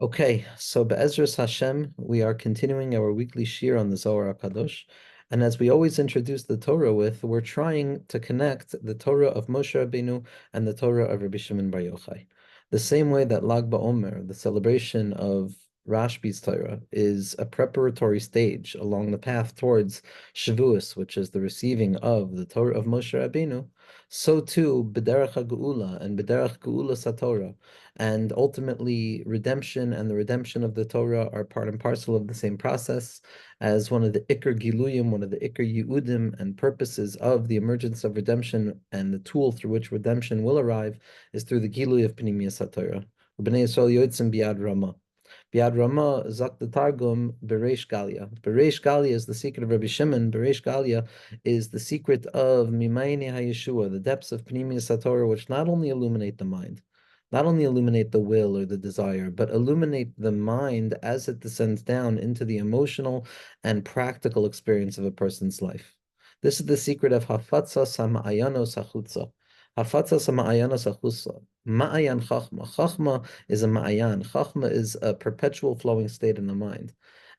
Okay, so Be'ezras Hashem, we are continuing our weekly shir on the Zohar HaKadosh. And as we always introduce the Torah with, we're trying to connect the Torah of Moshe Rabbeinu and the Torah of Rabbi Shimon Bar Yochai. The same way that Lag BaOmer, the celebration of Rashbi's Torah, is a preparatory stage along the path towards Shavuos, which is the receiving of the Torah of Moshe Rabbeinu, so too B'derech HaGeula and B'derech Geula SaTorah, and ultimately redemption and the redemption of the Torah are part and parcel of the same process, as one of the Iker Giluyim, one of the Iker Yehudim and purposes of the emergence of redemption and the tool through which redemption will arrive is through the Giluy of Pnimiyas HaTorah. B'nai Yisrael yotzim biad Rama. Biad Rama, Zak the Targum, Bereish Galia. Bereish Galia is the secret of Rabbi Shimon. Bereish Galia is the secret of Mimayne HaYeshua, the depths of Pnimiyas HaTorah, which not only illuminate the mind, not only illuminate the will or the desire, but illuminate the mind as it descends down into the emotional and practical experience of a person's life. This is the secret of Hafatza Sama'ayanos Hachutza. Hafatza Sama'ayanos Hachutza. Ma'ayan Chachma. Chachma is a ma'ayan. Chachma is a perpetual flowing state in the mind.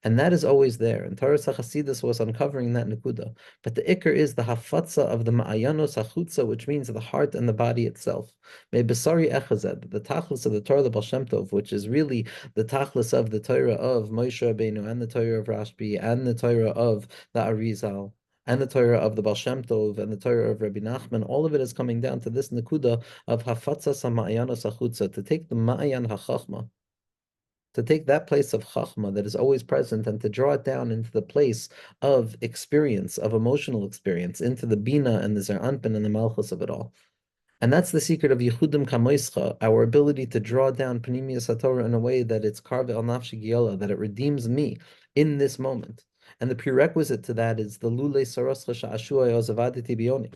And that is always there. And Torah Chasidus was uncovering that nekuda. But the ikr is the hafatza of the ma'ayanos hachutza, which means the heart and the body itself. May besari echazed, the tachlis of the Torah, the Baal Shem Tov, which is really the tachlis of the Torah of Moshe Rabbeinu and the Torah of Rashbi and the Torah of the Arizal and the Torah of the Baal Shem Tov and the Torah of Rabbi Nachman. All of it is coming down to this nekuda of hafatza sama'ayanos hachutza, to take the ma'ayan hachachma, to take that place of chachma that is always present and to draw it down into the place of experience, of emotional experience, into the bina and the zeranpin and the malchus of it all. And that's the secret of Yehudim Kamoischa, our ability to draw down Panimiyas HaTorah in a way that it's karve al nafshi giola, that it redeems me in this moment. And the prerequisite to that is the lule saroscha sha'ashua yozavaditi bioni,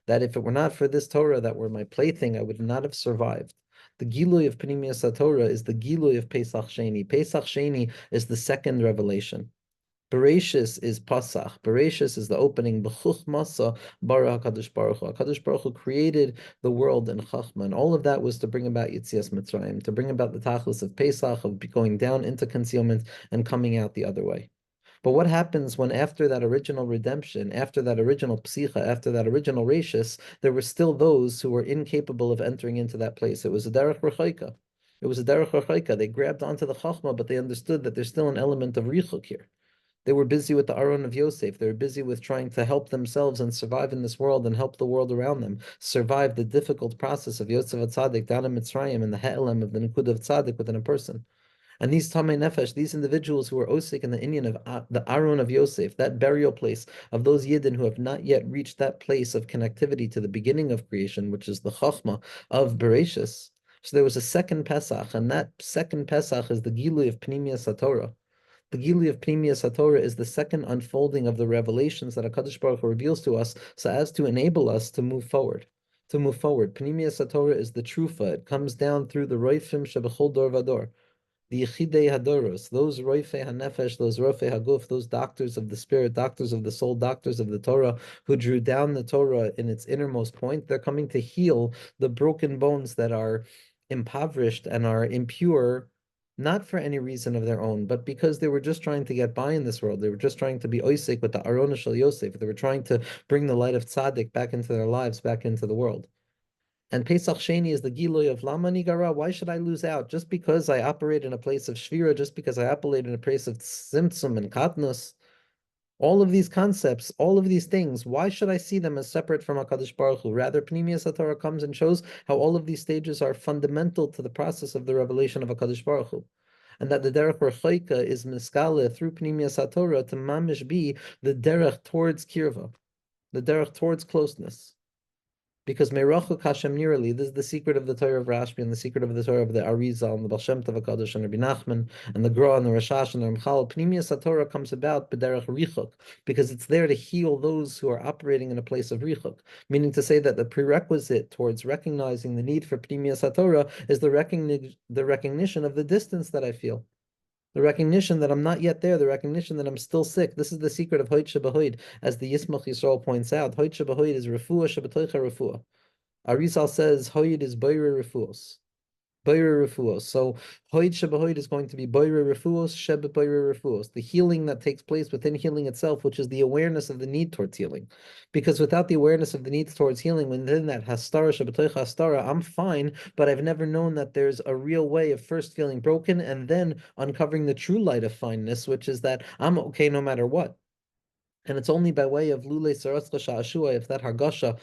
that if it were not for this Torah that were my plaything, I would not have survived. The Giluy of Panimiyas HaTorah is the Giluy of Pesach Sheini. Pesach Sheini is the second revelation. Bereshis is Pasach. Bereshis is the opening. B'chuchmasa bara HaKadosh Baruch Hu. HaKadosh Baruch Hu created the world in Chachma, and all of that was to bring about Yitzias Mitzrayim, to bring about the tachlis of Pesach, of going down into concealment and coming out the other way. But what happens when after that original redemption, after that original psicha, after that original rashis, there were still those who were incapable of entering into that place? It was a derech rechaika. It was a derech rechaika. They grabbed onto the chachma, but they understood that there's still an element of richuk here. They were busy with the Aron of Yosef. They were busy with trying to help themselves and survive in this world and help the world around them survive the difficult process of Yosef Tzaddik down in Mitzrayim and the Ha'elam of the Nikud of Tzaddik within a person. And these Tamei Nefesh, these individuals who are osik in the Indian of the Aron of Yosef, that burial place of those Yidden who have not yet reached that place of connectivity to the beginning of creation, which is the Chachma of Bereshis. So there was a second Pesach, and that second Pesach is the Gilui of Pnimiyas HaTorah. The Gili of Pnimiyas HaTorah is the second unfolding of the revelations that HaKadosh Baruch Hu reveals to us so as to enable us to move forward. To move forward. Pnimiyas HaTorah is the trufa. It comes down through the roifim shebechol dor vador. The Yechidei Hadoros, those Roifei HaNefesh, those Roifei HaGuf, those doctors of the spirit, doctors of the soul, doctors of the Torah, who drew down the Torah in its innermost point, they're coming to heal the broken bones that are impoverished and are impure, not for any reason of their own, but because they were just trying to get by in this world. They were just trying to be oisik with the Arona Shel Yosef. They were trying to bring the light of tzaddik back into their lives, back into the world. And Pesach Sheni is the Giloy of Lama Nigara. Why should I lose out? Just because I operate in a place of Shvira, just because I operate in a place of Tzimtzum and Katnus, all of these concepts, all of these things, why should I see them as separate from HaKadosh Baruch Hu? Rather, Pnimiyas HaTorah comes and shows how all of these stages are fundamental to the process of the revelation of HaKadosh Baruch Hu. And that the derech rechaika is miskale through Pnimiyas HaTorah to mamish be the derech towards kirva, the derech towards closeness. Because Meirachuk Hashem Nirali, this is the secret of the Torah of Rashbi and the secret of the Torah of the Arizal and the Baal Shem Tov HaKadosh and Rabbi Nachman and the Gra and the Rashash and the Ramchal. Pnimiyas HaTorah comes about b'derech richuk, because it's there to heal those who are operating in a place of richuk, meaning to say that the prerequisite towards recognizing the need for Pnimiyas HaTorah is the recognition of the distance that I feel. The recognition that I'm not yet there, the recognition that I'm still sick. This is the secret of Hoyt Shebahoid, as the Yismach Yisrael points out. Hoyt Shebahoid is refuah shebetoicha refuah. Arizal says Hoyt is boire refuos. Boire refuos. So hoid shebahoid is going to be boire refuos, shebe boire refuos. The healing that takes place within healing itself, which is the awareness of the need towards healing. Because without the awareness of the need towards healing, within that hastara shebetoich hastara, I'm fine, but I've never known that there's a real way of first feeling broken and then uncovering the true light of fineness, which is that I'm okay no matter what. And it's only by way of lule saratzcha sha'ashua, if that hargasha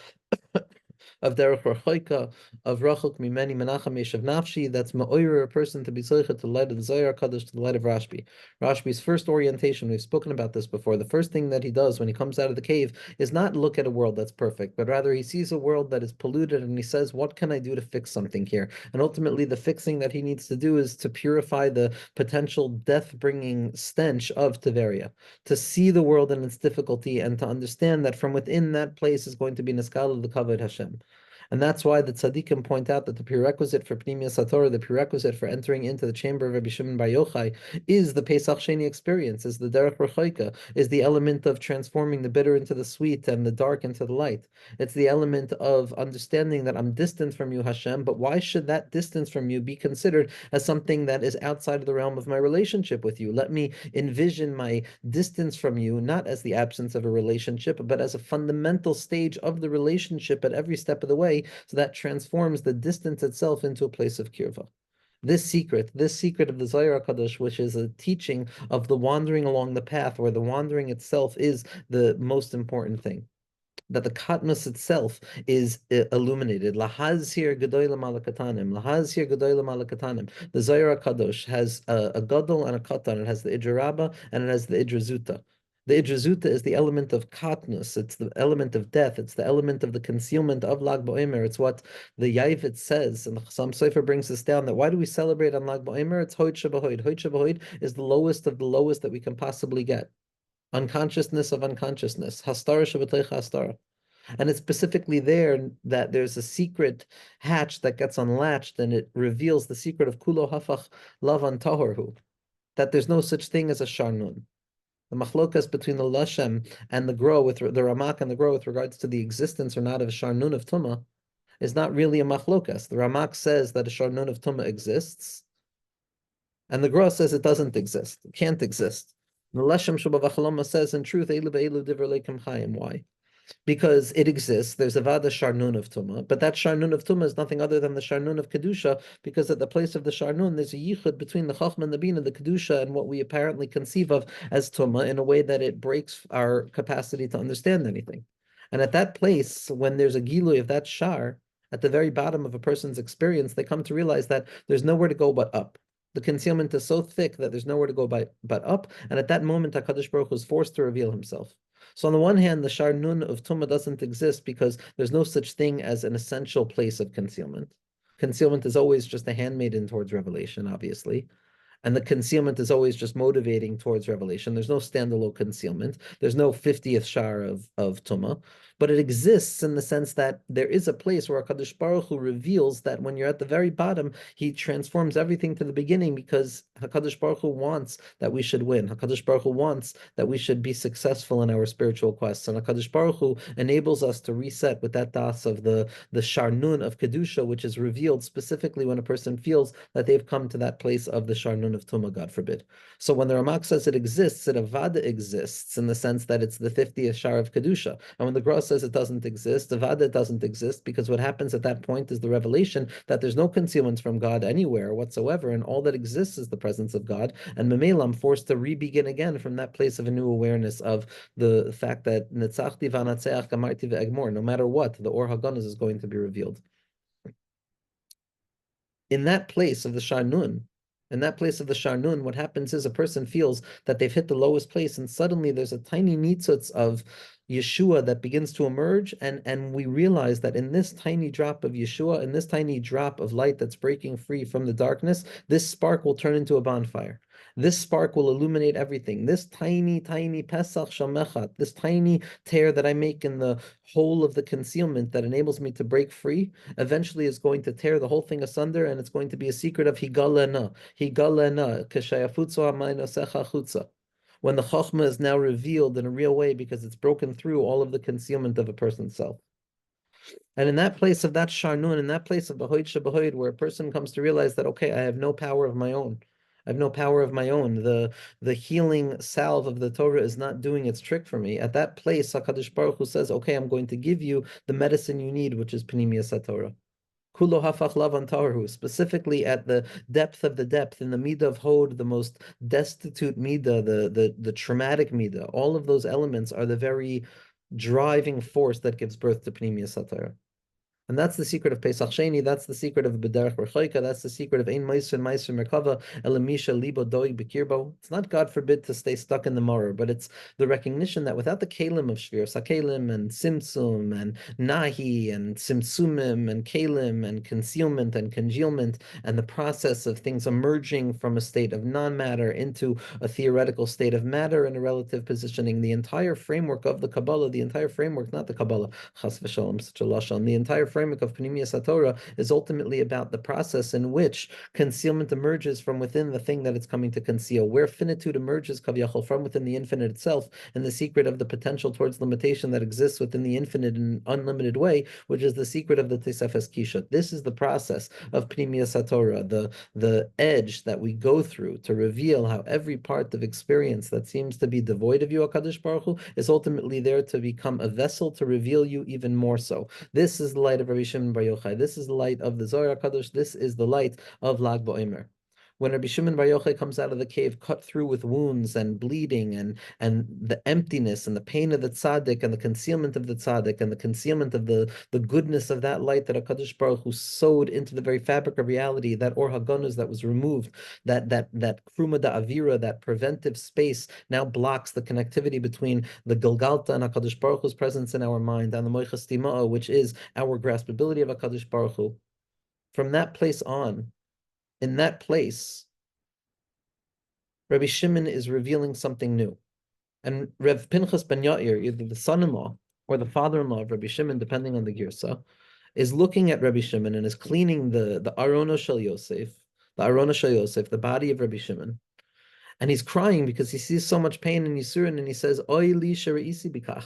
of derech rachoika, of rachok mimeni menachem yeshav nafshi, that's ma'oyer a person to be zoichet to the light of the Zohar Kadosh, to the light of Rashbi. Rashbi's first orientation, we've spoken about this before, the first thing that he does when he comes out of the cave is not look at a world that's perfect, but rather he sees a world that is polluted and he says, what can I do to fix something here? And ultimately the fixing that he needs to do is to purify the potential death-bringing stench of Tiberia, to see the world in its difficulty and to understand that from within that place is going to be Niskal of the Kavod Hashem. And that's why the tzaddikim point out that the prerequisite for Pnimius HaTorah, the prerequisite for entering into the chamber of Rabbi Shimon Bar Yochai, is the Pesach Sheini experience, is the Derech Rechoika, is the element of transforming the bitter into the sweet and the dark into the light. It's the element of understanding that I'm distant from you, Hashem, but why should that distance from you be considered as something that is outside of the realm of my relationship with you? Let me envision my distance from you not as the absence of a relationship, but as a fundamental stage of the relationship at every step of the way, so that transforms the distance itself into a place of kirva. This secret of the Zohar HaKadosh, which is a teaching of the wandering along the path, where the wandering itself is the most important thing, that the katmas itself is illuminated. Lahazir gedolim alakatanim. Lahazir gedolim alakatanim. The Zohar Kadosh has a gadol and a katan. It has the idraraba and it has the idrazuta. The idrazuta is the element of katnus. It's the element of death. It's the element of the concealment of Lag BaOmer. It's what the Yavit says, and the Chassam Sofer brings this down, that why do we celebrate on Lag BaOmer? It's Hoid Shabahoid. Hoid Shabahoid is the lowest of the lowest that we can possibly get. Unconsciousness of unconsciousness. Hastara Shabbatei Hastara. And it's specifically there that there's a secret hatch that gets unlatched and it reveals the secret of Kulo Hafach Lavan Tahorhu, that there's no such thing as a Sharnun. The machlokas between the Lashem and the Gro, with the Ramak and the Gro, with regards to the existence or not of a Sharnun of Tumah, is not really a machlokas. The Ramak says that a Sharnun of Tumah exists, and the Gro says it doesn't exist, it can't exist. The Lashem Shabbat says, in truth, Eilu Be'elu Divrei Leikim Chayim. Why? Because it exists. There's a Vada Sharnun of Tumah, but that Sharnun of Tumah is nothing other than the Sharnun of Kedusha, because at the place of the Sharnun, there's a yichud between the Chachma and the Bina, the Kedusha, and what we apparently conceive of as Tumah, in a way that it breaks our capacity to understand anything. And at that place, when there's a Gilui of that Shar, at the very bottom of a person's experience, they come to realize that there's nowhere to go but up. The concealment is so thick that there's nowhere to go but up, and at that moment, HaKadosh Baruch Hu is forced to reveal himself. So on the one hand, the Sharnun of Tumah doesn't exist because there's no such thing as an essential place of concealment. Concealment is always just a handmaiden towards revelation, obviously. And the concealment is always just motivating towards revelation. There's no standalone concealment. There's no 50th shar of Tumah. But it exists in the sense that there is a place where HaKadosh Baruch Hu reveals that when you're at the very bottom, he transforms everything to the beginning, because HaKadosh Baruch Hu wants that we should win. HaKadosh Baruch Hu wants that we should be successful in our spiritual quests. And HaKadosh Baruch Hu enables us to reset with that das of the Sharnun of Kedusha, which is revealed specifically when a person feels that they've come to that place of the Sharnun of Tumah, God forbid. So when the Ramak says it exists, it avada exists in the sense that it's the 50th shar of Kedusha. And when the Gra says it doesn't exist, avada doesn't exist, because what happens at that point is the revelation that there's no concealment from God anywhere whatsoever, and all that exists is the presence of God. And Memela, I'm forced to re-begin again from that place of a new awareness of the fact that Netzachti v'anatzeach gamarti ve'egmor, no matter what, the Or HaGanuz is going to be revealed. In that place of the Sharnun, what happens is a person feels that they've hit the lowest place, and suddenly there's a tiny nitzutz of Yeshua that begins to emerge, and we realize that in this tiny drop of Yeshua, in this tiny drop of light that's breaking free from the darkness, this spark will turn into a bonfire. This spark will illuminate everything. This tiny, tiny Pesach Shamechat, this tiny tear that I make in the hole of the concealment that enables me to break free, eventually is going to tear the whole thing asunder, and it's going to be a secret of Higalena, Keshayafutsu Amayno Secha Chutza, when the Chokhmah is now revealed in a real way because it's broken through all of the concealment of a person's self. And in that place of that Sharnun, in that place of Bahoid Shabahoid, where a person comes to realize that, okay, I have no power of my own. I have no power of my own. The healing salve of the Torah is not doing its trick for me. At that place, HaKadosh Baruch Hu says, okay, I'm going to give you the medicine you need, which is Pnimiyas HaTorah. Kulo hafach lavan taru, specifically at the depth of the depth, in the midah of hod, the most destitute midah, the traumatic midah. All of those elements are the very driving force that gives birth to Pnimiyas HaTorah. And that's the secret of Pesach Sheini. That's the secret of B'derech Rechoika. That's the secret of Ein Meiser Meiser Merkava Elamisha Libo Doi Bekirbo. It's not, God forbid, to stay stuck in the mortar, but it's the recognition that without the kalim of Shvir Sakelim and Simsum and Nahi and Simsumim and kalim and concealment and congealment and the process of things emerging from a state of non-matter into a theoretical state of matter and a relative positioning, the entire framework of the Kabbalah, the entire framework, not the Kabbalah, Chas v'shalom, such a lashon, the entire framework of Pnimiyas HaTorah is ultimately about the process in which concealment emerges from within the thing that it's coming to conceal, where finitude emerges, kaviyachol, from within the infinite itself, and the secret of the potential towards limitation that exists within the infinite and unlimited way, which is the secret of the Tesefes Kisha. This is the process of Pnimiyas HaTorah, the edge that we go through to reveal how every part of experience that seems to be devoid of you, HaKadosh Baruch Hu, is ultimately there to become a vessel to reveal you even more so. This is the light of Rabbi Shimon Bar Yochai. This is the light of the Zohar HaKadosh. This is the light of Lag BaOmer. When Rabbi Shimon Bar Yochai comes out of the cave, cut through with wounds and bleeding, and the emptiness and the pain of the tzaddik, and the concealment of the tzaddik, and the concealment of the goodness of that light that HaKadosh Baruch Hu sewed into the very fabric of reality, that Or HaGanuz that was removed, that Kruma da Avira, that preventive space, now blocks the connectivity between the Gilgalta and HaKadosh Baruch Hu's presence in our mind, and the Moichas Tima'ah, which is our graspability of HaKadosh Baruch Hu. From that place on, in that place, Rabbi Shimon is revealing something new. And Rev Pinchas ben Yair, either the son-in-law or the father-in-law of Rabbi Shimon, depending on the girsa, is looking at Rabbi Shimon and is cleaning the Arona Shel Yosef, the body of Rabbi Shimon. And he's crying because he sees so much pain in Yisurin, and he says, Oy li shari'isi bikach.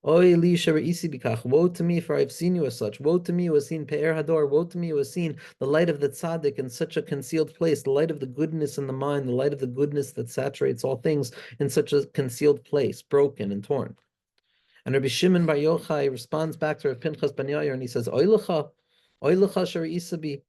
Oy li shari'isi bikach. Woe to me, for I've seen you as such. Woe to me who has seen Pe'er Hador. Woe to me who has seen the light of the tzaddik in such a concealed place, the light of the goodness in the mind, the light of the goodness that saturates all things in such a concealed place, broken and torn. And Rabbi Shimon Bar Yochai responds back to Rav Pinchas ben Yair, and he says, Oy lecha shari'isa bi.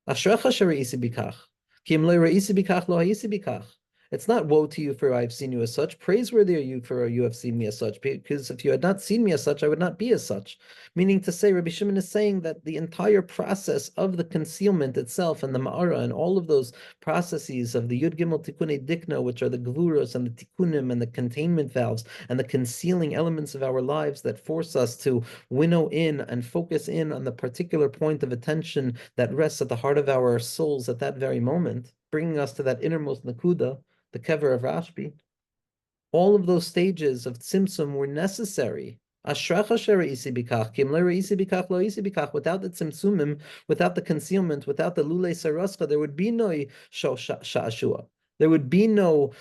Ashrecha shari'isi bikach. Ki im lo ra'isi bikach lo ha'isi bikach. It's not woe to you for I have seen you as such. Praiseworthy are you for you have seen me as such. Because if you had not seen me as such, I would not be as such. Meaning to say, Rabbi Shimon is saying that the entire process of the concealment itself and the ma'ara and all of those processes of the Yud Gimel Tikkunei Dikna, which are the Gevuros and the Tikkunim and the containment valves and the concealing elements of our lives that force us to winnow in and focus in on the particular point of attention that rests at the heart of our souls at that very moment, bringing us to that innermost Nakuda, the kever of Rashbi. All of those stages of tzimtzum were necessary. Without the tzimtzumim, without the concealment, without the lulei saraska, there would be no sha'ashua. There would be no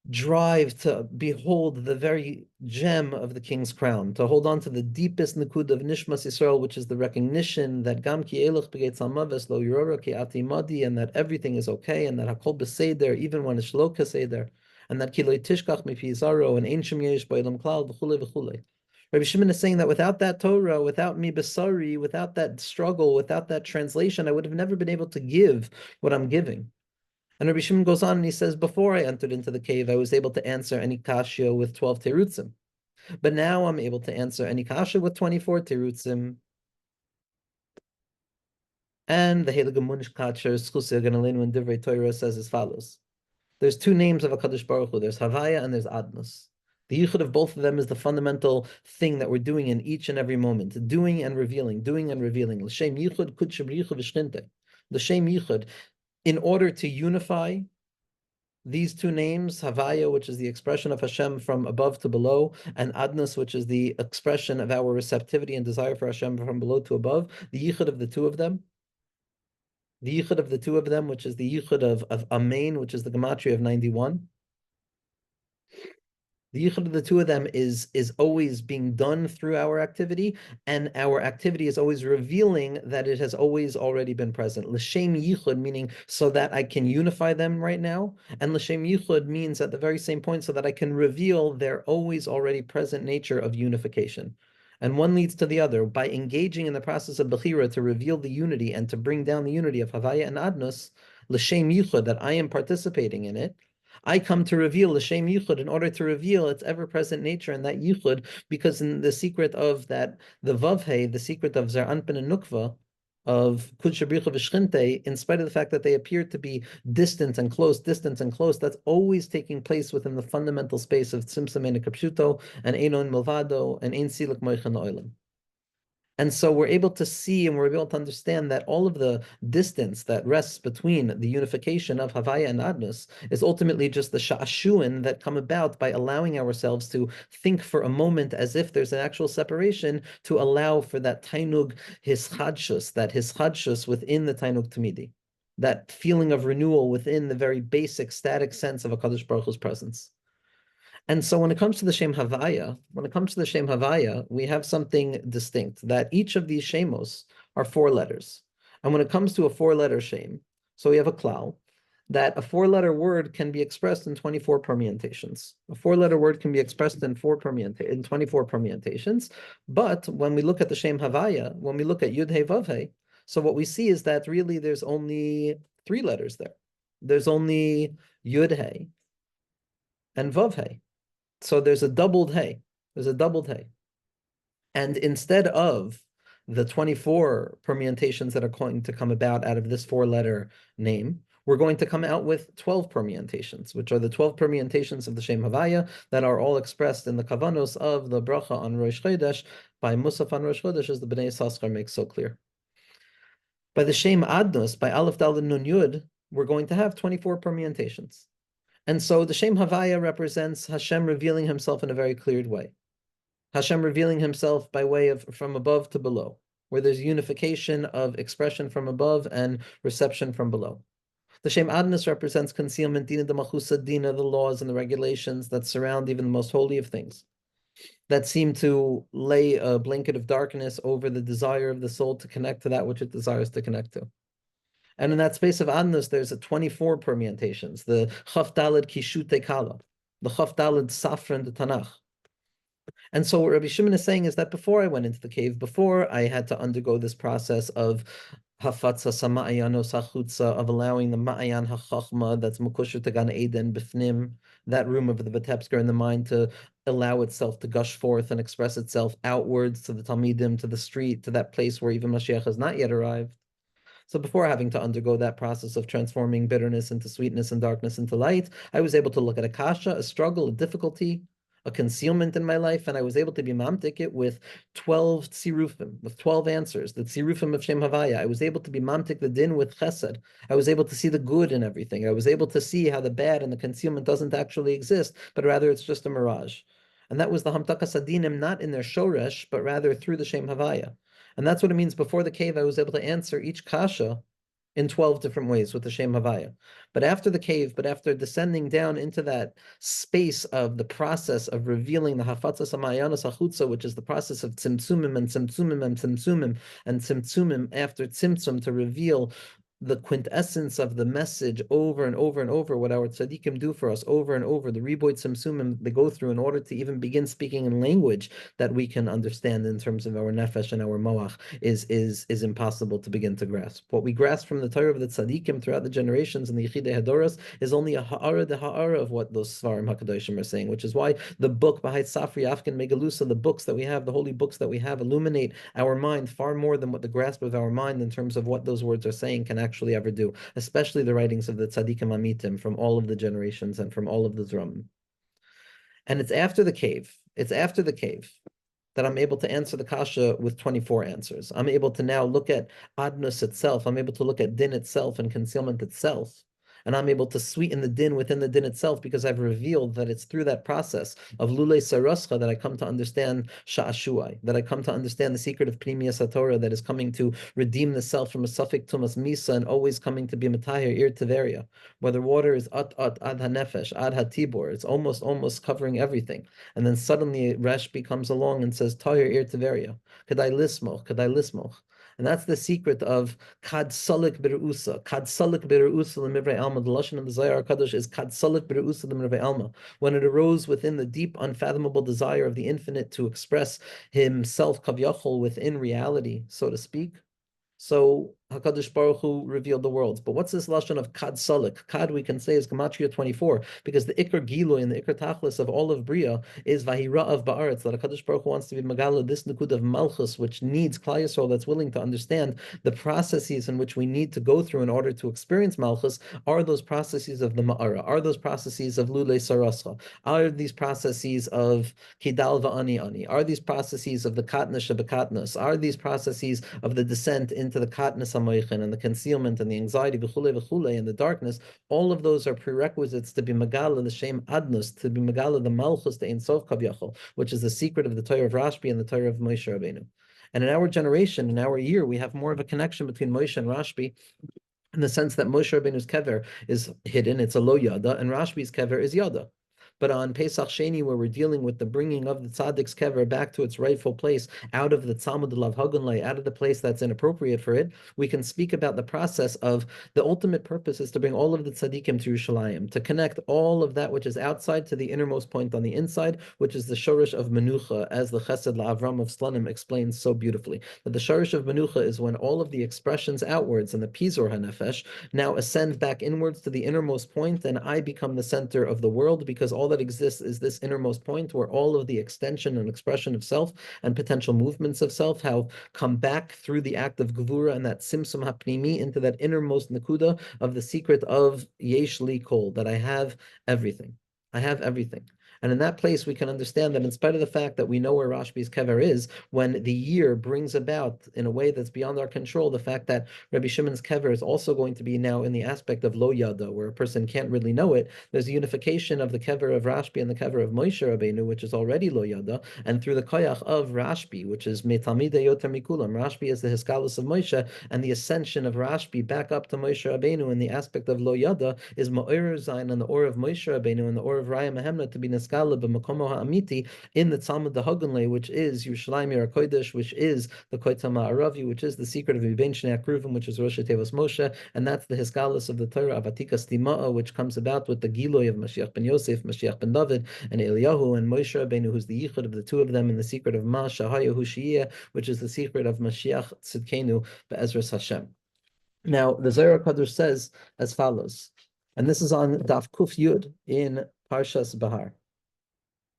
drive to behold the very gem of the king's crown, to hold on to the deepest nakud of Nishmas Yisrael, which is the recognition that Gam ki elach b'geit salmaves lo yorora ki ati madi, and that everything is okay, and that hakol b'seder, even when it's shlo kaseder, and that ki lo tishkach mipi zaro, and ein shem yesh b'elam klal v'chule v'chule. Rabbi Shimon is saying that without that Torah, without mi basari, without that struggle, without that translation, I would have never been able to give what I'm giving. And Rabbi Shimon goes on and he says, before I entered into the cave, I was able to answer any kasha with 12 terutzim. But now I'm able to answer any kasha with 24 terutzim. And the Heilige Munishkacher, Schusir Ganalinu and Divrei Torah says as follows. There's two names of HaKadosh Baruch Hu. There's Havaya and there's Adnus. The yichud of both of them is the fundamental thing that we're doing in each and every moment. Doing and revealing, doing and revealing. L'shem yichud kutshim yichud v'shninte. L'shem yichud, in order to unify these two names, Havaya, which is the expression of Hashem from above to below, and Adnus, which is the expression of our receptivity and desire for Hashem from below to above, the yichud of the two of them, which is the yichud of Amen, which is the gematria of 91, The yichud of the two of them is always being done through our activity, and our activity is always revealing that it has always already been present. L'shem yichud, meaning so that I can unify them right now, and l'shem yichud means at the very same point so that I can reveal their always already present nature of unification. And one leads to the other. By engaging in the process of Bechira to reveal the unity and to bring down the unity of Havaya and Adnus, l'shem yichud, that I am participating in it, I come to reveal the Shem Yichud in order to reveal its ever-present nature and that Yichud, because in the secret of that, the Vavhe, the secret of Zer Anpin and Nukva, of Kudsha Bricha V'Shchinte, in spite of the fact that they appear to be distant and close, that's always taking place within the fundamental space of Tzimtzum Ein Kapshuto and Einon Milvado and Ein Silik Moichan Oilam. And so we're able to see and we're able to understand that all of the distance that rests between the unification of Havaya and Adnus is ultimately just the sha'ashuin that come about by allowing ourselves to think for a moment as if there's an actual separation to allow for that tainug hischadshus within the tainug tamidi, that feeling of renewal within the very basic static sense of a Kadosh Baruch Hu's presence. And so when it comes to the Shem Havaya, we have something distinct, that each of these Shemos are 4 letters. And when it comes to a 4-letter Shem, so we have a klal, that a 4-letter word can be expressed in 24 permutations. A 4-letter word can be expressed in 24 permutations. But when we look at the Shem Havaya, when we look at Yud He Vav He, so what we see is that really there's only 3 letters there. There's only Yud He and Vav He. So there's a doubled hey. And instead of the 24 permutations that are going to come about out of this 4-letter name, we're going to come out with 12 permutations, which are the 12 permutations of the Shem Havaya that are all expressed in the kavanos of the bracha on Rosh Chodesh by Musaf on Rosh Chodesh, as the Bnei Yissaschar makes so clear. By the Shem Adnus, by Aleph Daled Nun Yud, we're going to have 24 permutations. And so the Shem Havaya represents Hashem revealing himself in a very cleared way. Hashem revealing himself by way of from above to below, where there's unification of expression from above and reception from below. The Shem Adnus represents concealment, Dina de Machusa Dina, the laws and the regulations that surround even the most holy of things, that seem to lay a blanket of darkness over the desire of the soul to connect to that which it desires to connect to. And in that space of Adnus, there's a 24 permutations, the Chaf Daled Kishute Kala, the Chaf Daled Safran de Tanakh. And so what Rabbi Shimon is saying is that before I went into the cave, before I had to undergo this process of Hafatza Sama'ayano Sachutza, of allowing the Ma'ayan HaChachma, that's Mukusher Tagan Eden Bifnim, that room of the Vitebsker in the mind, to allow itself to gush forth and express itself outwards to the Talmidim, to the street, to that place where even Mashiach has not yet arrived. So before having to undergo that process of transforming bitterness into sweetness and darkness into light, I was able to look at a kasha, a struggle, a difficulty, a concealment in my life, and I was able to be mamtik it with 12 tzirufim, with 12 answers, the tzirufim of Shem Havaya. I was able to be mamtik the din with chesed. I was able to see the good in everything. I was able to see how the bad and the concealment doesn't actually exist, but rather it's just a mirage. And that was the hamtakas adinim, not in their shoresh, but rather through the Shem Havaya. And that's what it means. Before the cave, I was able to answer each kasha in 12 different ways with the Shem Havaya. But after the cave, but after descending down into that space of the process of revealing the Hafatza Samayanos Achutza, which is the process of Tzimtzumim and Tzimtzumim and Tzimtzumim and Tzimtzumim after Tzimtzum, to reveal the quintessence of the message over and over and over, what our tzaddikim do for us over and over, the riboy tzimtzumim they go through in order to even begin speaking in language that we can understand in terms of our nefesh and our moach is impossible to begin to grasp. What we grasp from the Torah of the tzaddikim throughout the generations and the Yechidei Hadoros is only a ha'ara de ha'ara of what those Svarim HaKadoshim are saying, which is why the book B'hait Safri Afkin Megalusa, the books that we have, the holy books that we have, illuminate our mind far more than what the grasp of our mind in terms of what those words are saying can actually ever do, especially the writings of the tzaddikim amitim from all of the generations and from all of the Zram. And it's after the cave that I'm able to answer the kasha with 24 answers. I'm able to now look at adnus itself. I'm able to look at din itself and concealment itself. and I'm able to sweeten the din within the din itself because I've revealed that it's through that process of lulei sarascha that I come to understand sha'ashuai, that I come to understand the secret of Pnimiyas HaTorah that is coming to redeem the self from a suffix tumas misa and always coming to be matahir ir tiveria. Whether water is at ad hanefesh, ad hatibor, it's almost covering everything. And then suddenly Rashbi comes along and says, Tahir ir tiveria, kadai lismoch, kadai lismoch. And that's the secret of kad salik berusa. Kad salik berusa l'mivrei alma. The lashon of the Zohar Kadosh is kad salik berusa l'mivrei alma. When it arose within the deep, unfathomable desire of the infinite to express himself kavyachol within reality, so to speak. So Hakadosh Baruch Hu revealed the worlds. But what's this lashon of kad salik? Kad we can say is gematria 24 because the ikar gilu and the ikar tachlis of all of bria is vahira of ba'aretz, that Hakadosh Baruch Hu wants to be megala this nukud of malchus, which needs Klal Yisrael that's willing to understand the processes in which we need to go through in order to experience malchus. Are those processes of the ma'ara? Are those processes of lulei sarascha? Are these processes of kidal va'ani ani? Are these processes of the katnas shabakatnas? Are these processes of the descent into the katnas and the concealment and the anxiety and the darkness? All of those are prerequisites to be megala the shem adnus, to be megala the malchus, the ein sof kavyachol, which is the secret of the Torah of Rashbi and the Torah of Moshe Rabbeinu. And in our generation, in our year, we have more of a connection between Moshe and Rashbi, in the sense that Moshe Rabbeinu's kever is hidden, it's a lo yada, and Rashbi's kever is yada. But on Pesach Sheini, where we're dealing with the bringing of the Tzaddik's kever back to its rightful place, out of the Tzamud Lav Hagunlay, out of the place that's inappropriate for it, we can speak about the process of the ultimate purpose is to bring all of the Tzaddikim to Yerushalayim, to connect all of that which is outside to the innermost point on the inside, which is the Shorish of Menucha, as the Chesed LaAvram of Slonim explains so beautifully. That the Shorish of Menucha is when all of the expressions outwards and the Pizor HaNefesh now ascend back inwards to the innermost point, and I become the center of the world, because all that exists is this innermost point where all of the extension and expression of self and potential movements of self have come back through the act of Gevura and that Simsum Hapnimi into that innermost Nakuda of the secret of Yesh Li Kol, that I have everything. I have everything. And in that place, we can understand that in spite of the fact that we know where Rashbi's kever is, when the year brings about, in a way that's beyond our control, the fact that Rabbi Shimon's kever is also going to be now in the aspect of lo yada, where a person can't really know it, there's a unification of the kever of Rashbi and the kever of Moshe Rabbeinu, which is already lo yada, and through the koyach of Rashbi, which is metamide yoter mikulam. Rashbi is the hiskalus of Moshe, and the ascension of Rashbi back up to Moshe Rabbeinu in the aspect of lo yada is ma'or zayin and the or of Moshe Rabbeinu and the or of Raya Mehemna to be Neskala b'makomo ha'amiti in the Tzamud Hagunlay, which is Yerushalayim Yer HaKodesh, which is the Koitzah Ma'aravi, which is the secret of Yibein Shnei HaKruvim, which is Rosh Tevos Moshe, and that's the Hisgalus of the Torah of Atikas Tima'a, which comes about with the Giloy of Mashiach ben Yosef, Mashiach ben David, and Eliyahu, and Moshe Rabbeinu, who's the Yichud of the two of them, and the secret of Ma Shahaya Hushiyah, which is the secret of Mashiach Tzidkenu be'ezras Hashem. Now, the Zohar Kadosh says as follows, and this is on Daf Kuf Yud in Parshas Bahar.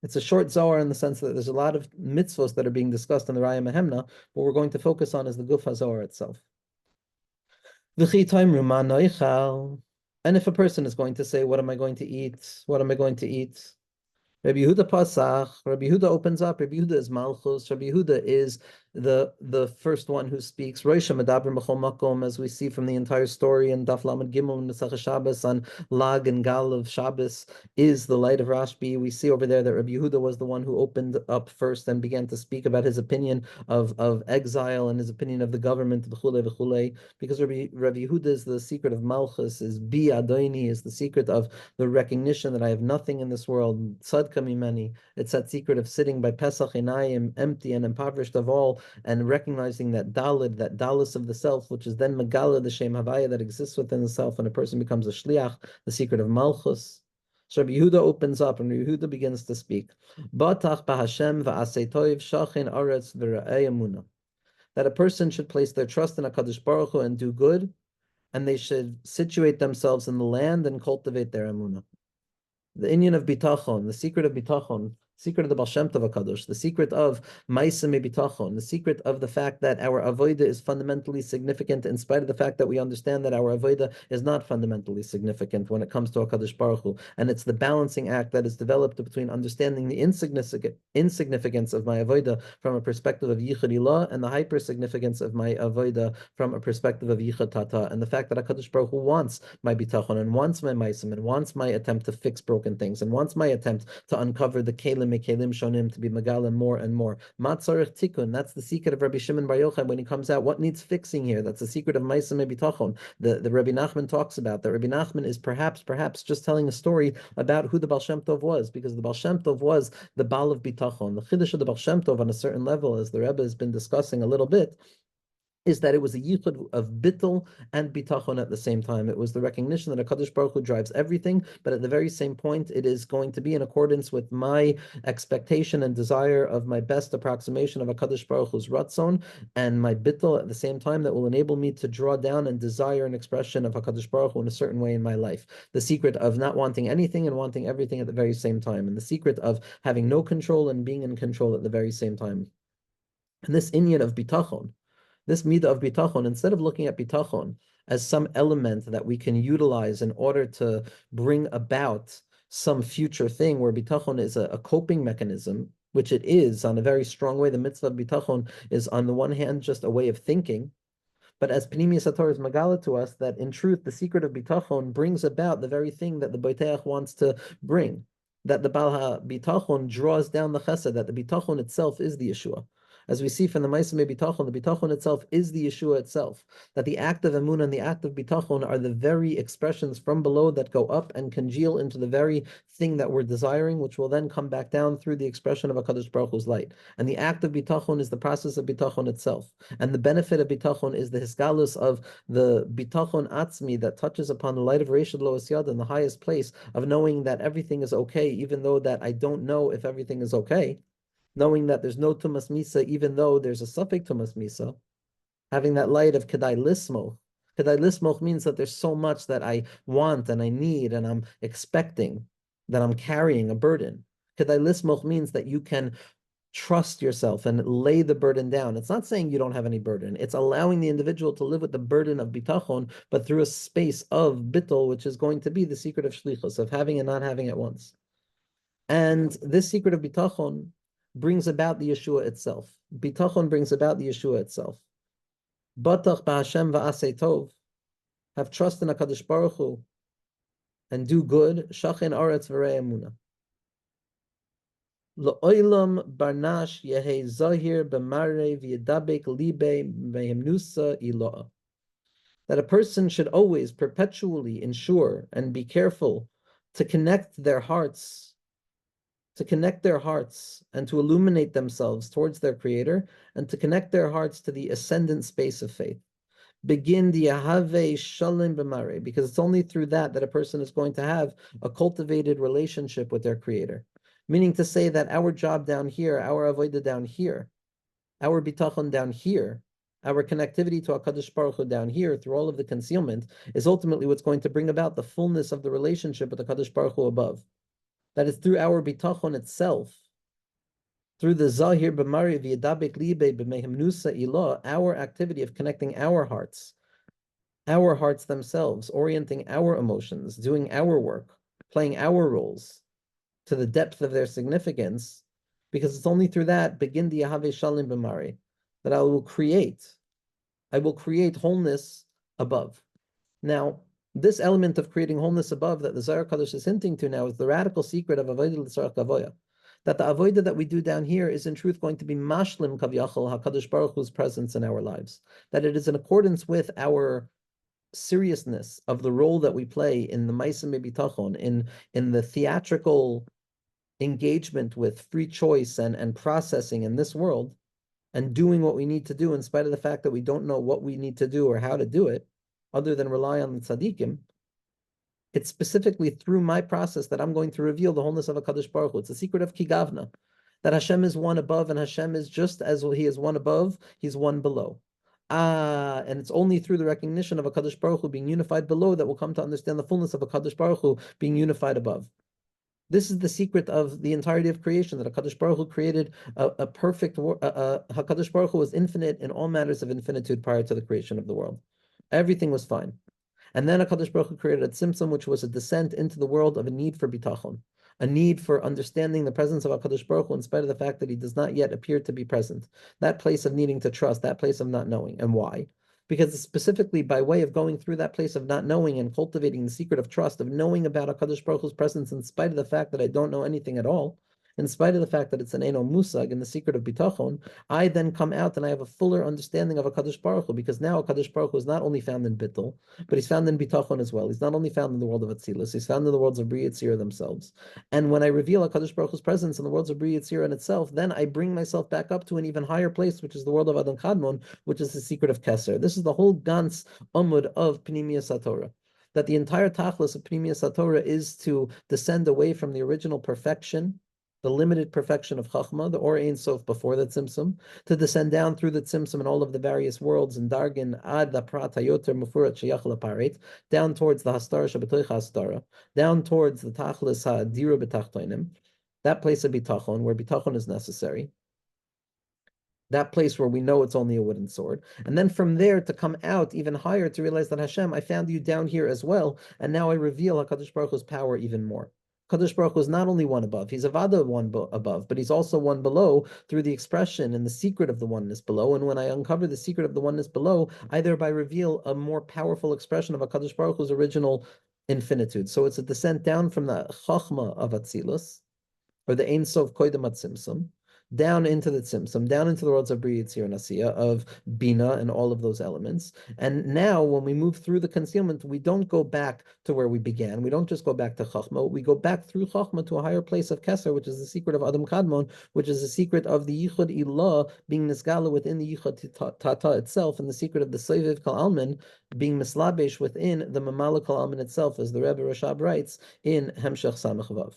It's a short Zohar in the sense that there's a lot of mitzvos that are being discussed in the Raya Mehemna. What we're going to focus on is the Guf HaZohar itself. And if a person is going to say, what am I going to eat? What am I going to eat? Rabbi Yehuda Pasach, Rabbi Yehuda opens up, Rabbi Yehuda is Malchus, Rabbi Yehuda is the first one who speaks. Roisha Medaber Mechol Makom, as we see from the entire story in Daf Lamed Gimel and Mesach Shabbos on Lag and Gal of Shabbos, is the light of Rashbi. We see over there that Rabbi Yehuda was the one who opened up first and began to speak about his opinion of exile and his opinion of the government, because Rabbi Yehuda is the secret of Malchus, is Bi Adoni, is the secret of the recognition that I have nothing in this world. Tzadka mimeni. It's that secret of sitting by Pesach Einayim, empty and impoverished of all, and recognizing that dalus of the self, which is then megala, the shem havaya that exists within the self, and a person becomes a shliach, the secret of malchus. So Rabbi Yehuda opens up, and Rabbi Yehuda begins to speak. Batach b'Hashem v'asei toiv shachin aretz v'ra'ei emuna. That a person should place their trust in HaKadosh Baruch Hu and do good, and they should situate themselves in the land and cultivate their emunah. The inyan of Bitachon, the secret of Bitachon, secret of the Baal Shem Tov HaKadosh, the secret of Ma'aseh Bitachon, the secret of the fact that our avodah is fundamentally significant, in spite of the fact that we understand that our avodah is not fundamentally significant when it comes to HaKadosh Baruch Hu. And it's the balancing act that is developed between understanding the insignificance of my avodah from a perspective of Yichud Ilah and the hyper significance of my avodah from a perspective of Yichud Tata, and the fact that HaKadosh Baruch Hu wants my bitachon and wants my maisim and wants my attempt to fix broken things and wants my attempt to uncover the kelim mekelim shonim, to be megalim more and more. Matzarich tikkun, that's the secret of Rabbi Shimon Bar Yochai when he comes out. What needs fixing here? That's the secret of maisim and bitachon. The Rabbi Nachman talks about that. Rabbi Nachman is perhaps just telling a story about who the Baal Shem Tov was, because the Baal Shem Tov was the Baal of bitachon. The chiddush of the Baal Shem Tov on a certain level, as the Rebbe has been discussing a little bit, is that it was a yichud of bittul and bitachon at the same time. It was the recognition that HaKadosh Baruch Hu drives everything, but at the very same point, it is going to be in accordance with my expectation and desire of my best approximation of HaKadosh Baruch Hu's ratzon, and my bittul at the same time that will enable me to draw down and desire an expression of HaKadosh Baruch Hu in a certain way in my life. The secret of not wanting anything and wanting everything at the very same time, and the secret of having no control and being in control at the very same time. And this inyan of bitachon, this midah of bitachon, instead of looking at bitachon as some element that we can utilize in order to bring about some future thing, where bitachon is a coping mechanism, which it is on a very strong way. The mitzvah of bitachon is, on the one hand, just a way of thinking, but as Pnimius HaTorah is magala to us, that in truth, the secret of bitachon brings about the very thing that the Boiteach wants to bring, that the Baal HaBitachon draws down the chesed, that the bitachon itself is the Yeshua. As we see from the Ma'aseh Bitachon, the Bitachon itself is the Yeshua itself. That the act of Emunah and the act of Bitachon are the very expressions from below that go up and congeal into the very thing that we're desiring, which will then come back down through the expression of HaKadosh Baruch Hu's light. And the act of Bitachon is the process of Bitachon itself. And the benefit of Bitachon is the hisgalus of the Bitachon Atzmi that touches upon the light of Reshad Lo Asyad in the highest place of knowing that everything is okay, even though that I don't know if everything is okay. Knowing that there's no tumas misa, even though there's a suffix tumas misa, having that light of kedai lismoch. Kedai lismoch means that there's so much that I want and I need and I'm expecting, that I'm carrying a burden. Kedai lismoch means that you can trust yourself and lay the burden down. It's not saying you don't have any burden. It's allowing the individual to live with the burden of bitachon, but through a space of bittul, which is going to be the secret of shlichus, of having and not having at once. And this secret of bitachon brings about the Yeshua itself. Bitachon brings about the Yeshua itself. Batach b'Hashem va'asei tov. Have trust in HaKadosh Baruch Hu and do good. Shachin aretz v'rei emunah. Lo'olam barnash yehei zahir b'marei v'yedabek libe v'himnusa ilo'a. That a person should always perpetually ensure and be careful to connect their hearts and to illuminate themselves towards their Creator, and to connect their hearts to the ascendant space of faith. Begin the Yahave Shalom B'Mare, because it's only through that a person is going to have a cultivated relationship with their Creator. Meaning to say that our job down here, our avodah down here, our bitachon down here, our connectivity to HaKadosh Baruch Hu down here through all of the concealment is ultimately what's going to bring about the fullness of the relationship with HaKadosh Baruch Hu above. That is through our bitachon itself, through the Zahir b'Mari v'yadabek libe b'mehimnusa ilah, our activity of connecting our hearts themselves, orienting our emotions, doing our work, playing our roles to the depth of their significance, because it's only through that, begin the Yahave Shalim b'Mari, that I will create wholeness above. Now, this element of creating wholeness above that the Zohar Kadosh is hinting to now is the radical secret of Avodah L'Tzarech Avodah. That the Avodah that we do down here is in truth going to be mashlim kavyachol HaKadosh Baruch Hu's presence in our lives. That it is in accordance with our seriousness of the role that we play in the Ma'aseh Bitachon, in the theatrical engagement with free choice and processing in this world, and doing what we need to do in spite of the fact that we don't know what we need to do or how to do it, other than rely on the tzaddikim. It's specifically through my process that I'm going to reveal the wholeness of HaKadosh Baruch Hu. It's a secret of Kigavna, that Hashem is one above, and Hashem is just as He is one above, He's one below. And it's only through the recognition of HaKadosh Baruch Hu being unified below that we'll come to understand the fullness of HaKadosh Baruch Hu being unified above. This is the secret of the entirety of creation, that HaKadosh Baruch Hu created a perfect world. HaKadosh Baruch Hu was infinite in all matters of infinitude prior to the creation of the world. Everything was fine. And then HaKadosh Baruch Hu created a tzimtzum, which was a descent into the world of a need for bitachon, a need for understanding the presence of HaKadosh Baruch Hu in spite of the fact that he does not yet appear to be present. That place of needing to trust, that place of not knowing. And why? Because specifically by way of going through that place of not knowing and cultivating the secret of trust, of knowing about HaKadosh Baruch Hu's presence in spite of the fact that I don't know anything at all, in spite of the fact that it's an Eno Musag in the secret of Bitachon, I then come out and I have a fuller understanding of HaKadosh Baruch Hu, because now HaKadosh Baruch Hu is not only found in Bittul, but he's found in Bitachon as well. He's not only found in the world of Atzilus, he's found in the worlds of Bri Yitzir themselves. And when I reveal HaKadosh Baruch Hu's presence in the worlds of Bri Yitzir in itself, then I bring myself back up to an even higher place, which is the world of Adam Kadmon, which is the secret of Keser. This is the whole Gans Amud of Pnimiyas HaTorah, that the entire tachlis of Pnimiyas HaTorah is to descend away from the original perfection, the limited perfection of Chachma, the Or Ein Sof before the Tzimtzum, to descend down through the Tzimtzum and all of the various worlds and Dargin ad the Prat Hayoter Mufurat Sheyach Laparet, down towards the Hastara Shabbatoich Hastara, down towards the Tachlis HaDira B'Tachtoinim, that place of Bitachon, where Bitachon is necessary, that place where we know it's only a wooden sword. And then from there to come out even higher to realize that Hashem, I found you down here as well, and now I reveal HaKadosh Baruch Hu's power even more. Kadosh Baruch Hu is not only one above, he's Avada one above, but he's also one below through the expression and the secret of the oneness below. And when I uncover the secret of the oneness below, I thereby reveal a more powerful expression of HaKadosh Baruch Hu's original infinitude. So it's a descent down from the Chachma of Atzilus, or the Ein Sof Koidem Tzimtzum, down into the Tzimtzum, down into the worlds of Bri Yitzir and Asiya, of Bina and all of those elements. And now when we move through the concealment, we don't go back to where we began. We don't just go back to Chachma. We go back through Chachma to a higher place of Keser, which is the secret of Adam Kadmon, which is the secret of the Yichud Ilah being Nisgala within the Yichud Tata itself, and the secret of the Soviv Kal Alman being Mislabesh within the Mamala Kal Alman itself, as the Rebbe Rashab writes in Hemshech Samach Vav.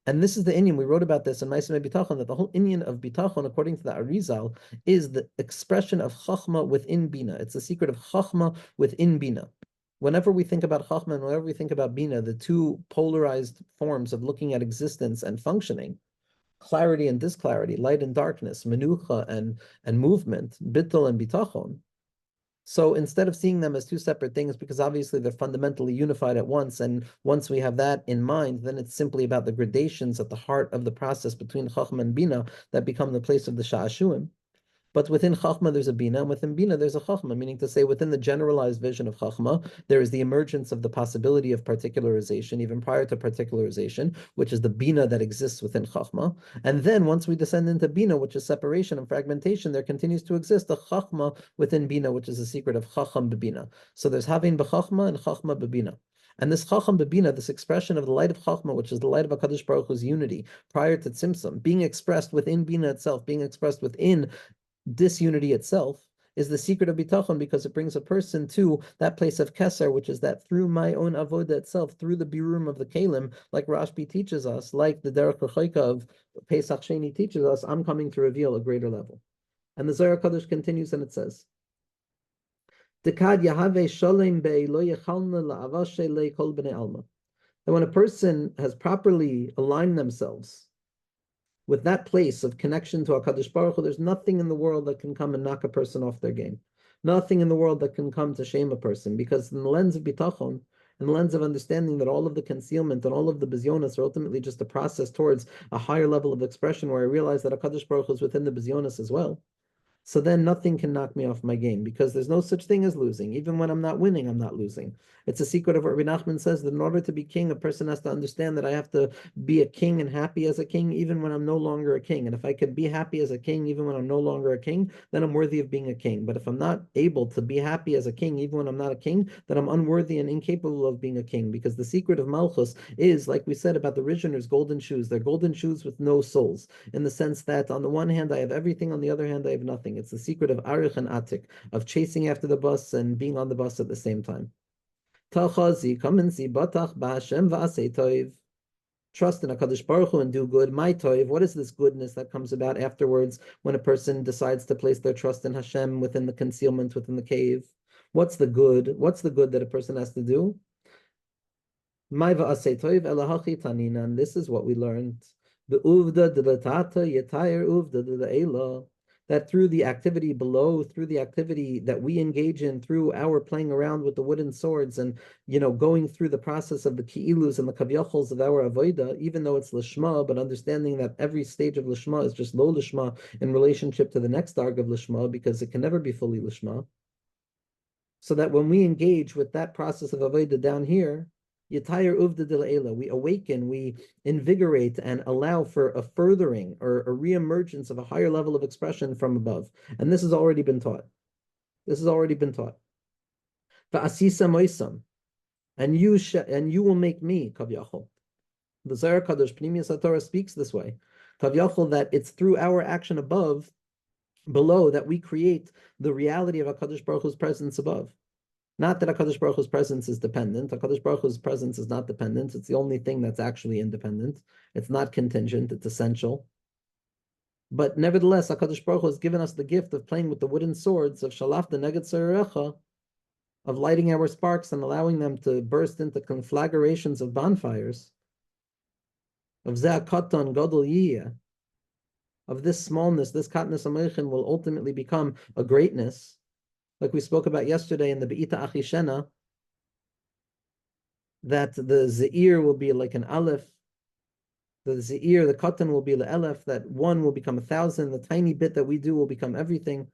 And this is the Inyan, we wrote about this in Ma'aseh Bitachon, that the whole Inyan of Bitachon, according to the Arizal, is the expression of Chachma within Bina. It's the secret of Chachma within Bina. Whenever we think about Chachma and whenever we think about Bina, the two polarized forms of looking at existence and functioning, clarity and disclarity, light and darkness, menucha and movement, bittul and bitachon. So instead of seeing them as two separate things, because obviously they're fundamentally unified at once, and once we have that in mind, then it's simply about the gradations at the heart of the process between Chachma and Bina that become the place of the Sha'ashuim. But within Chachma, there's a Bina, and within Bina, there's a Chachma, meaning to say within the generalized vision of Chachma, there is the emergence of the possibility of particularization, even prior to particularization, which is the Bina that exists within Chachma. And then once we descend into Bina, which is separation and fragmentation, there continues to exist a Chachma within Bina, which is the secret of Chacham Bebina. So there's Havin B'Chachma and Chachma Bebina. And this Chacham Bebina, this expression of the light of Chachma, which is the light of HaKadosh Baruch Hu's unity, prior to Tzimtzum, being expressed within Bina itself, being expressed within disunity itself, is the secret of bitachon, because it brings a person to that place of keser, which is that through my own avoda itself, through the birum of the kalim, like Rashbi teaches us, like the derech l'choika of Pesach Sheini teaches us, I'm coming to reveal a greater level. And the Zohar Kadosh continues and it says, Dekad Yahave Sholem Bei Lo Yechalna La'avashe Le Kol Bnei Alma. That when a person has properly aligned themselves with that place of connection to HaKadosh Baruch Hu, there's nothing in the world that can come and knock a person off their game. Nothing in the world that can come to shame a person, because in the lens of bitachon, in the lens of understanding that all of the concealment and all of the bizyonas are ultimately just a process towards a higher level of expression, where I realize that HaKadosh Baruch Hu is within the bizyonas as well. So then nothing can knock me off my game, because there's no such thing as losing. Even when I'm not winning, I'm not losing. It's a secret of what Rabbi Nachman says, that in order to be king, a person has to understand that I have to be a king and happy as a king, even when I'm no longer a king. And if I could be happy as a king, even when I'm no longer a king, then I'm worthy of being a king. But if I'm not able to be happy as a king, even when I'm not a king, then I'm unworthy and incapable of being a king. Because the secret of Malchus is, like we said about the Rishoners' golden shoes, they're golden shoes with no soles, in the sense that on the one hand, I have everything, on the other hand, I have nothing. It's the secret of Arich and Atik, of chasing after the bus and being on the bus at the same time. Tachazi, come and see, Batach Ba'Hashem Va'asei Toiv. Trust in HaKadosh Baruch Hu and do good. My Toiv, what is this goodness that comes about afterwards when a person decides to place their trust in Hashem within the concealment, within the cave? What's the good? What's the good that a person has to do? And this is what we learned. The uvda dilatata yetayir uvda dilaela. That through the activity below, through the activity that we engage in, through our playing around with the wooden swords and going through the process of the ki'ilus and the kavyachals of our avoida, even though it's lishma, but understanding that every stage of lishma is just low lishma in relationship to the next arg of lishma, because it can never be fully lishma. So that when we engage with that process of avodah down here, Yitayir Uvda Dilaela, we awaken, we invigorate and allow for a furthering or a reemergence of a higher level of expression from above. And this has already been taught. This has already been taught. Va'asisa moisam, and you will make me kavyachol. The Zohar Kadosh Pnimius HaTorah speaks this way. Kavyachol, that it's through our action above, below, that we create the reality of HaKadosh Baruch Hu's presence above. Not that HaKadosh Baruch Hu's presence is dependent. HaKadosh Baruch Hu's presence is not dependent. It's the only thing that's actually independent. It's not contingent. It's essential. But nevertheless, HaKadosh Baruch Hu has given us the gift of playing with the wooden swords of Shalaf the Neged Serecha, of lighting our sparks and allowing them to burst into conflagrations of bonfires, of Zeh Katan Gadol Yiyah, of this smallness, this Katnas Ameichin will ultimately become a greatness, like we spoke about yesterday in the Be'ita Achishena, that the Ze'ir will be like an Aleph, the Ze'ir, the Katan will be the Aleph, that one will become 1,000, the tiny bit that we do will become everything.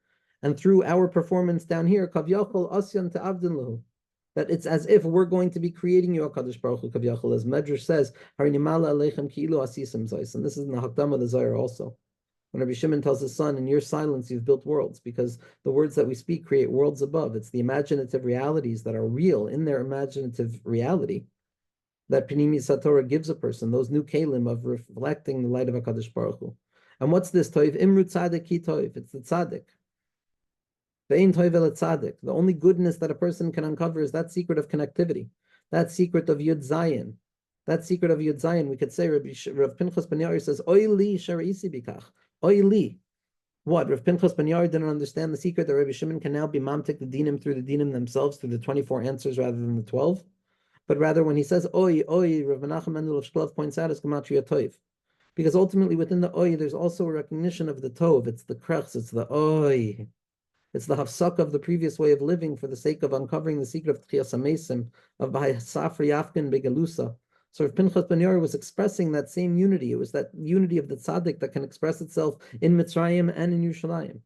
And through our performance down here, Kavyachol Asyan Ta'avdin Lahu, that it's as if we're going to be creating you, HaKadosh Baruch Hu, Kavyachol, as Medrash says, Harinimala Aleichem Ki'ilu Asisim Zois. And this is in the Hakdama of the Zohar also. When Rabbi Shimon tells his son, in your silence you've built worlds, because the words that we speak create worlds above. It's the imaginative realities that are real in their imaginative reality that Pnimi Satorah gives a person, those new kalim of reflecting the light of HaKadosh Baruch Hu. And what's this toiv? Imru tzaddik ki toiv. It's the tzaddik. Ve'in toiv el tzaddik. The only goodness that a person can uncover is that secret of connectivity, that secret of Yud Zayin. That secret of Yud Zayin, we could say, Rav Pinchas Ben Yair says, Oy li shara'isi bikach. Oy li. What? Rav Pinchas Ben Yair didn't understand the secret that Rabbi Shimon can now be mamtik the dinim through the dinim themselves, through the 24 answers rather than the 12. But rather when he says Oy, Oy, Rav Menachem Mendel of Shklov points out is Gematria Tov. Because ultimately within the Oy, there's also a recognition of the Tov. It's the Krechs, it's the Oy. It's the hafsak of the previous way of living for the sake of uncovering the secret of Tchias HaMesim, of B'hai Safri Yafkin Begalusa. So if Pinchas Ben Yair was expressing that same unity, it was that unity of the tzaddik that can express itself in Mitzrayim and in Yerushalayim.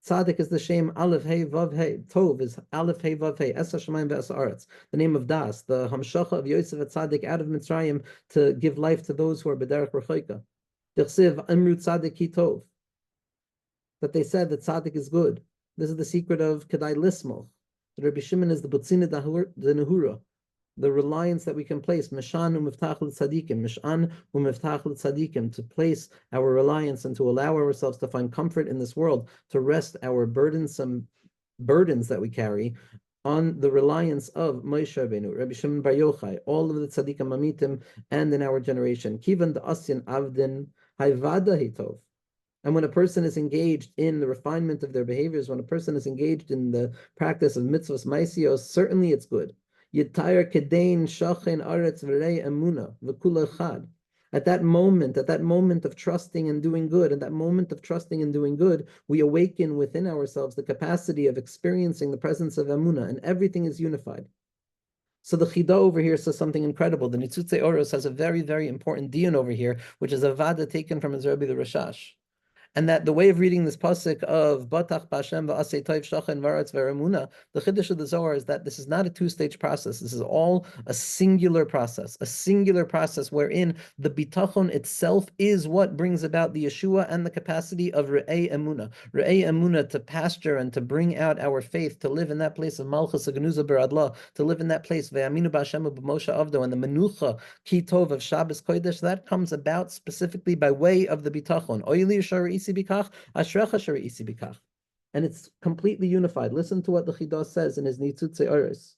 Tzaddik is the shem Aleph Hey Vav Hey. Tov is Aleph Hey Vav Hey. Es Hashemayim ve'es Haaretz. The name of Das, the Hamshacha of Yosef at Tzaddik out of Mitzrayim to give life to those who are B'derech Rechoika. Dichsiv Amru Tzaddik Ki Tov. That they said that Tzaddik is good. This is the secret of Kedai Lismoch. The Rabbi Shimon is the Butzina the Nehura, the reliance that we can place, Mishan u'miftach l'tzadikim, Mishan u'miftach l'tzadikim, to place our reliance and to allow ourselves to find comfort in this world, to rest our burdensome burdens that we carry on the reliance of Moshe Rabbeinu, Rabbi Shimon Bar Yochai, all of the tzadikim amitim, and in our generation. Kivan da'asyan avdin hayvada hitov. And when a person is engaged in the refinement of their behaviors, when a person is engaged in the practice of mitzvahs maisios, certainly it's good. Yitayr kedain shachen aretz v'rei emuna v'kula chad. At that moment of trusting and doing good, at that moment of trusting and doing good, we awaken within ourselves the capacity of experiencing the presence of emuna, and everything is unified. So the Chida over here says something incredible. The Nitzutze Oros has a very, very important diyon over here, which is a vada taken from his Rebbe the Rashash. And that the way of reading this pasuk of Batach B'Hashem v'asei toiv shachen v'aretz v'ramuna, the chiddush of the Zohar is that this is not a two-stage process. This is all a singular process wherein the Bitachon itself is what brings about the Yeshua and the capacity of Re'ei Emuna to pasture and to bring out our faith, to live in that place of Malchus Agnuza Beradla, to live in that place Ve'aminu B'Hashem B'Moshe Avdo, and the Menucha Ki Tov of Shabbos Kodesh, that comes about specifically by way of the Bitachon. Oili Shari and it's completely unified. Listen to what the Chidah says in his Nitzutze Oros.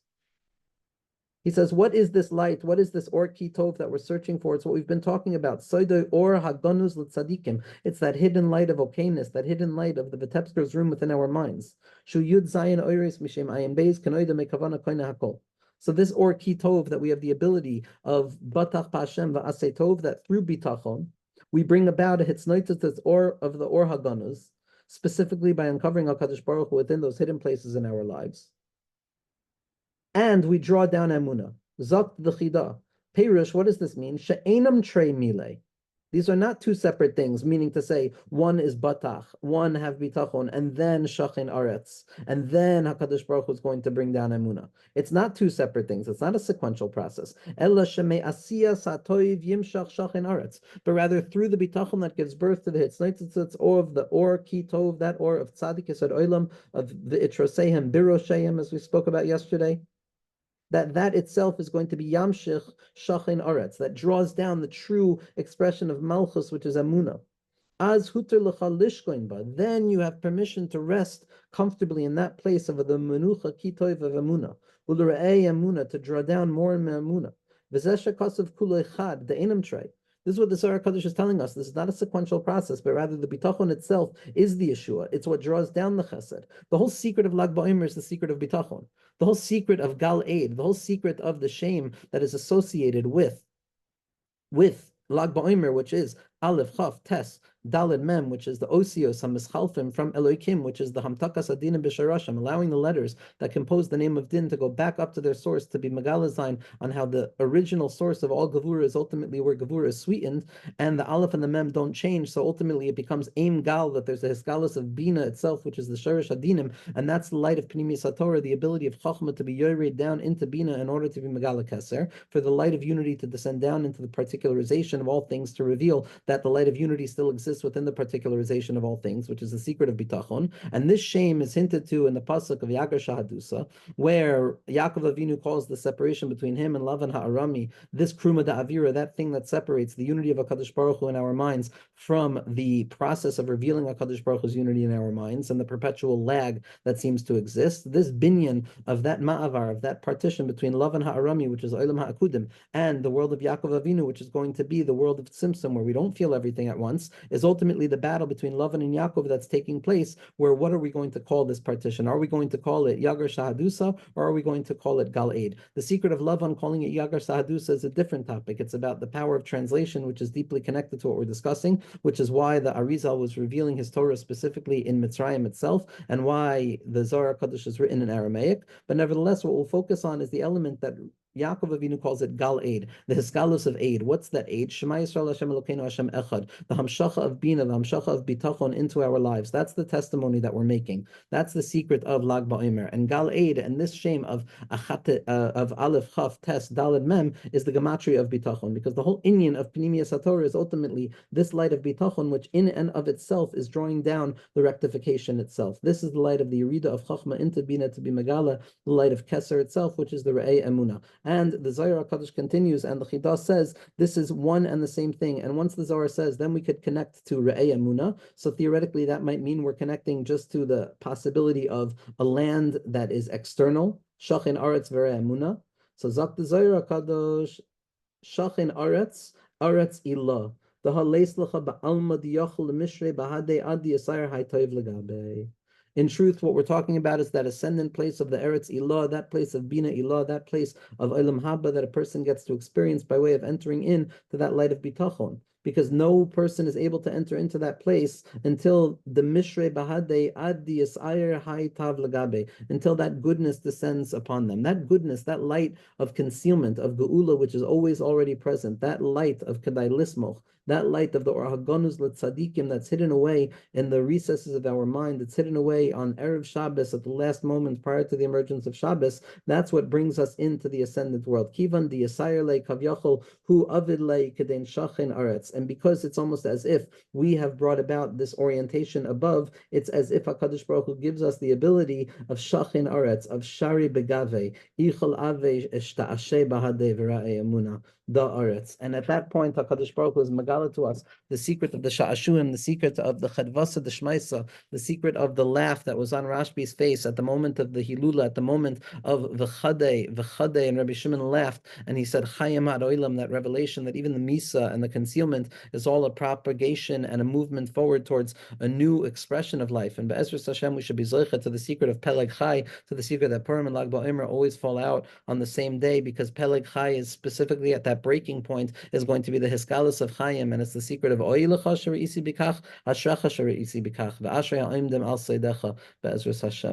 He says, what is this light? What is this Or Ki Tov that we're searching for? It's what we've been talking about. Soidoi Or Hagonuz L'Tzadikim. It's that hidden light of okayness, that hidden light of the Vitebsker's room within our minds. Shu Yud Zayin Oiris Mishem Ayin Beis Kanoida Mekavana Koina Hakol. So this or ki tov, that we have the ability of batach b'Hashem va'aseh tov, that through bitachon we bring about a hitznoitzes or of the or haganus, specifically by uncovering HaKadosh Baruch Hu within those hidden places in our lives. And we draw down emunah. Zakt the chida. Perush, what does this mean? She'enam trei mile. These are not two separate things, meaning to say one is batach, one have bitachon, and then shachin aretz, and then HaKadosh Baruch Hu is going to bring down emunah. It's not two separate things. It's not a sequential process. Ella shemei asiya satoiv yimshach shachin aretz, but rather through the bitachon that gives birth to the hitznitzitz, or of the or kitov, that or of tzaddik yesod olam, of the itrosehem birosheim, as we spoke about yesterday, that itself is going to be Yamshich Shachin Aretz, that draws down the true expression of Malchus, which is Amunah. As Huter L'cha Lishkoin Ba, then you have permission to rest comfortably in that place of the Menucha Kitoiv of Amunah, Ulura'ei Amunah, to draw down more and more Amunah. V'zesha Kasav Kulo Echad, the Enam Trei. This is what the Zohar Kadosh is telling us. This is not a sequential process, but rather the bitachon itself is the Yeshua. It's what draws down the chesed. The whole secret of Lag BaOmer is the secret of bitachon. The whole secret of Gal Eid, the whole secret of the shame that is associated with Lag BaOmer, which is Aleph, Chaf, Tes, Daled Mem, which is the Osios HaMischalfim from Elohim, which is the Hamtakas Adinim B'Sharashim, allowing the letters that compose the name of Din to go back up to their source, to be Megalazain on how the original source of all Gevura is ultimately where Gevura is sweetened, and the Aleph and the Mem don't change, so ultimately it becomes Aim Gal, that there's a Hisgalus of Bina itself, which is the Sharish Adinim, and that's the light of Pnimi Satorah, the ability of Chachma to be Yored down into Bina in order to be Megala Keser, for the light of unity to descend down into the particularization of all things, to reveal that the light of unity still exists within the particularization of all things, which is the secret of bitachon. And this shame is hinted to in the pasuk of Yagar Shahadusa, where Yaakov Avinu calls the separation between him and Lavan Ha'arami, this kruma da'avira, that thing that separates the unity of HaKadosh Baruch Hu in our minds from the process of revealing HaKadosh Baruch Hu's unity in our minds, and the perpetual lag that seems to exist. This binyan of that ma'avar, of that partition between Lavan Ha'arami, which is Olam Ha'akudim, and the world of Yaakov Avinu, which is going to be the world of Tzimtzum, where we don't feel everything at once, is ultimately the battle between Lavan and Yaakov that's taking place, where what are we going to call this partition? Are we going to call it Yagar Shahadusa, or are we going to call it Gal Eid? The secret of Lavan calling it Yagar Shahadusa is a different topic. It's about the power of translation, which is deeply connected to what we're discussing, which is why the Arizal was revealing his Torah specifically in Mitzrayim itself, and why the Zohar Kadosh is written in Aramaic. But nevertheless, what we'll focus on is the element that Yaakov Avinu calls it Gal Eid, the Hisgalus of Eid. What's that Eid? Shema Yisrael Hashem Elokeinu Hashem Echad, the Hamshacha of Bina, the Hamshacha of Bitachon into our lives. That's the testimony that we're making. That's the secret of Lag BaOmer. And Gal Eid, and this shame of Aleph, Chaf, Tes, Daled, Mem, is the gematria of Bitachon, because the whole inyan of Pnimiyas HaTorah is ultimately this light of Bitachon, which in and of itself is drawing down the rectification itself. This is the light of the Yerida of Chachma into Bina to be Megala, the light of Keser itself, which is the Re'ei Emunah. And the Zohar HaKadosh continues, and the Chidah says this is one and the same thing. And once the Zohar says, then we could connect to Re'ei Emunah. So theoretically, that might mean we're connecting just to the possibility of a land that is external, Shachin Aretz Ve'Re'ei Emunah. So Zak the Zohar HaKadosh, Shachin Aretz, Aretz Ilah. The Haleis Lecha Ba'alma Diyachol Mishrei Bahadei Adi Yisayar Haytoiv Legabe. In truth, what we're talking about is that ascendant place of the Eretz Ilah, that place of Bina Ilah, that place of Olam Haba that a person gets to experience by way of entering in to that light of Bitachon. Because no person is able to enter into that place until the Mishrei Bahadei Ad Yisayir Hai Tav Lagabe, until that goodness descends upon them. That goodness, that light of concealment, of Geula, which is always already present, that light of Kedai Lismoch, that light of the Or HaGanuz L'Tzadikim that's hidden away in the recesses of our mind, that's hidden away on Erev Shabbos at the last moment prior to the emergence of Shabbos, that's what brings us into the ascendant world. Kivan di Yisayir Le Kavyachol Hu Avid Le Kedein Shachin Aretz. And because it's almost as if we have brought about this orientation above, it's as if HaKadosh Baruch Hu gives us the ability of Shachin Aretz, of Shari Begave, Ichol Ave Eshta'ashe Bahadei V'Ra'ei Emunah, Da Aretz. And at that point, HaKadosh Baruch Hu is Megala to us the secret of the Sha'ashuim, the secret of the Chadvasa, the Shmaisa, the secret of the laugh that was on Rashbi's face at the moment of the Hilula, at the moment of V'Chadei, and Rabbi Shimon laughed, and he said, Chayim Ad Oilam, that revelation that even the Misa and the concealment concealment is all a propagation and a movement forward towards a new expression of life. And Be'ezras Hashem, we should be zoicha to the secret of Peleg Chai, to the secret that Purim and Lag BaOmer always fall out on the same day, because Peleg Chai is specifically at that breaking point, is going to be the Hiskalis of Chaim, and it's the secret of Oilecha Shari Isi Bikach, Ashracha Shari Isi Bikach, Ve'ashrei Ha'imdim Al Seidecha, Be'ezras Hashem.